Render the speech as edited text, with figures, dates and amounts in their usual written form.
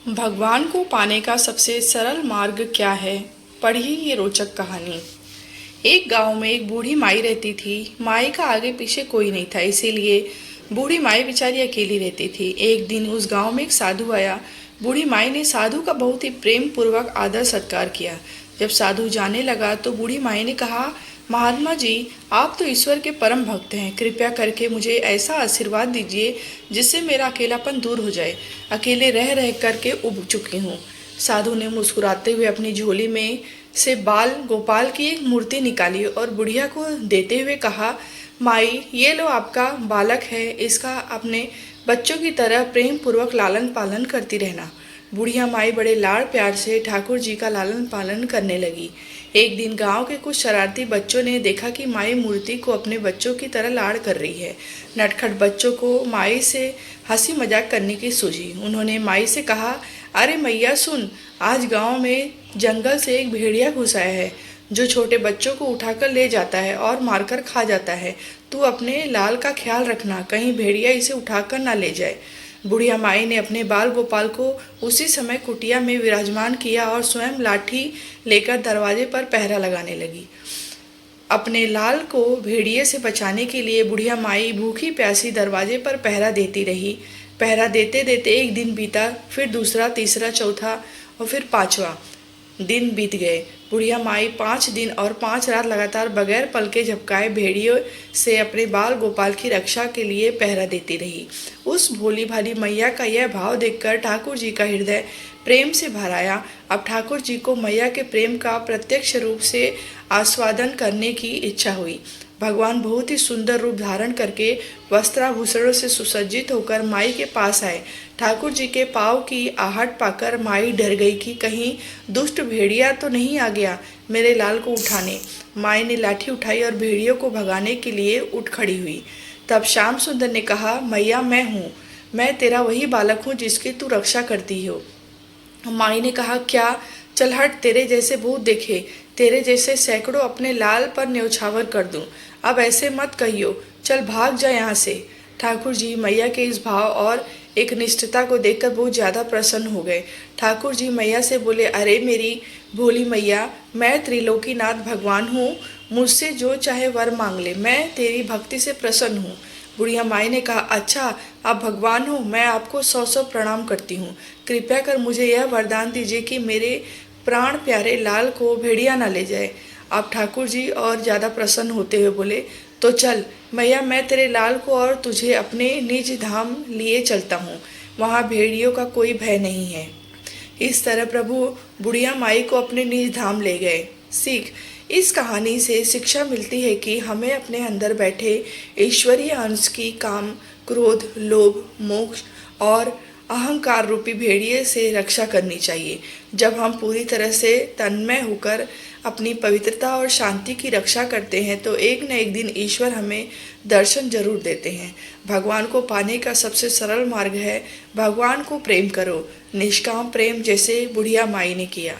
भगवान को पाने का सबसे सरल मार्ग क्या है? पढ़िए ये रोचक कहानी। एक गांव में एक बूढ़ी माई रहती थी। माई का आगे पीछे कोई नहीं था, इसीलिए बूढ़ी माई बेचारी अकेली रहती थी। एक दिन उस गांव में एक साधु आया। बूढ़ी माई ने साधु का बहुत ही प्रेम पूर्वक आदर सत्कार किया। जब साधु जाने लगा तो बूढ़ी माई ने कहा, महात्मा जी, आप तो ईश्वर के परम भक्त हैं। कृपया करके मुझे ऐसा आशीर्वाद दीजिए जिससे मेरा अकेलापन दूर हो जाए। अकेले रह रह करके उब चुकी हूँ। साधु ने मुस्कुराते हुए अपनी झोली में से बाल गोपाल की एक मूर्ति निकाली और बुढ़िया को देते हुए कहा, माई, ये लो आपका बालक है, इसका अपने बच्चों की तरह प्रेम पूर्वक लालन पालन करती रहना। बुढ़िया माई बड़े लाड़ प्यार से ठाकुर जी का लालन पालन करने लगी। एक दिन गांव के कुछ शरारती बच्चों ने देखा कि माई मूर्ति को अपने बच्चों की तरह लाड़ कर रही है। नटखट बच्चों को माई से हंसी मजाक करने की सूझी। उन्होंने माई से कहा, अरे मैया सुन, आज गांव में जंगल से एक भेड़िया घुस आया है जो छोटे बच्चों को उठाकर ले जाता है और मारकर खा जाता है। तू अपने लाल का ख्याल रखना, कहीं भेड़िया इसे उठाकर ना ले जाए। बुढ़िया माई ने अपने बाल गोपाल को उसी समय कुटिया में विराजमान किया और स्वयं लाठी लेकर दरवाजे पर पहरा लगाने लगी। अपने लाल को भेड़िए से बचाने के लिए बुढ़िया माई भूखी प्यासी दरवाजे पर पहरा देती रही। पहरा देते देते एक दिन बीता, फिर दूसरा, तीसरा, चौथा और फिर पांचवा दिन बीत गए। बुढ़िया माई 5 दिन और 5 रात लगातार बगैर पलके झपकाए भेड़ियों से अपने बाल गोपाल की रक्षा के लिए पहरा देती रही। उस भोली भाली मैया का यह भाव देखकर ठाकुर जी का हृदय प्रेम से भर आया। अब ठाकुर जी को मैया के प्रेम का प्रत्यक्ष रूप से आस्वादन करने की इच्छा हुई। भगवान बहुत ही सुंदर रूप धारण करके वस्त्राभूषणों से सुसज्जित होकर माई के पास आए। ठाकुर जी के पाँव की आहट पाकर माई डर गई कि कहीं दुष्ट भेड़िया तो नहीं आ गया मेरे लाल को उठाने। माई ने लाठी उठाई और भेड़ियों को भगाने के लिए उठ खड़ी हुई। तब श्याम सुंदर ने कहा, मैया, मैं हूँ, मैं तेरा वही बालक हूँ जिसकी तू रक्षा करती हो। माई ने कहा, क्या? चल हट, तेरे जैसे भूत देखे, तेरे जैसे सैकड़ों अपने लाल पर न्यौछावर कर दूं। अब ऐसे मत कहियो, चल भाग जा यहाँ से। ठाकुर जी मैया के इस भाव और एक निष्ठता को देखकर बहुत ज़्यादा प्रसन्न हो गए। ठाकुर जी मैया से बोले, अरे मेरी भोली मैया, मैं त्रिलोकीनाथ भगवान हूँ, मुझसे जो चाहे वर मांग ले, मैं तेरी भक्ति से प्रसन्न हूँ। बुढ़िया माई ने कहा, अच्छा, आप भगवान हो, मैं आपको 100 प्रणाम करती हूँ। कृपया कर मुझे यह वरदान दीजिए कि मेरे प्राण प्यारे लाल को भेड़िया न ले जाए। अब ठाकुर जी और ज़्यादा प्रसन्न होते हुए बोले, तो चल मैया, मैं तेरे लाल को और तुझे अपने निज धाम लिए चलता हूँ, वहाँ भेड़ियों का कोई भय नहीं है। इस तरह प्रभु बुढ़िया माई को अपने निज धाम ले गए। सीख, इस कहानी से शिक्षा मिलती है कि हमें अपने अंदर बैठे ईश्वरीय अंश की काम, क्रोध, लोभ, मोक्ष और अहंकार रूपी भेड़िए से रक्षा करनी चाहिए। जब हम पूरी तरह से तन्मय होकर अपनी पवित्रता और शांति की रक्षा करते हैं तो एक न एक दिन ईश्वर हमें दर्शन जरूर देते हैं। भगवान को पाने का सबसे सरल मार्ग है भगवान को प्रेम करो, निष्काम प्रेम, जैसे बुढ़िया माई ने किया।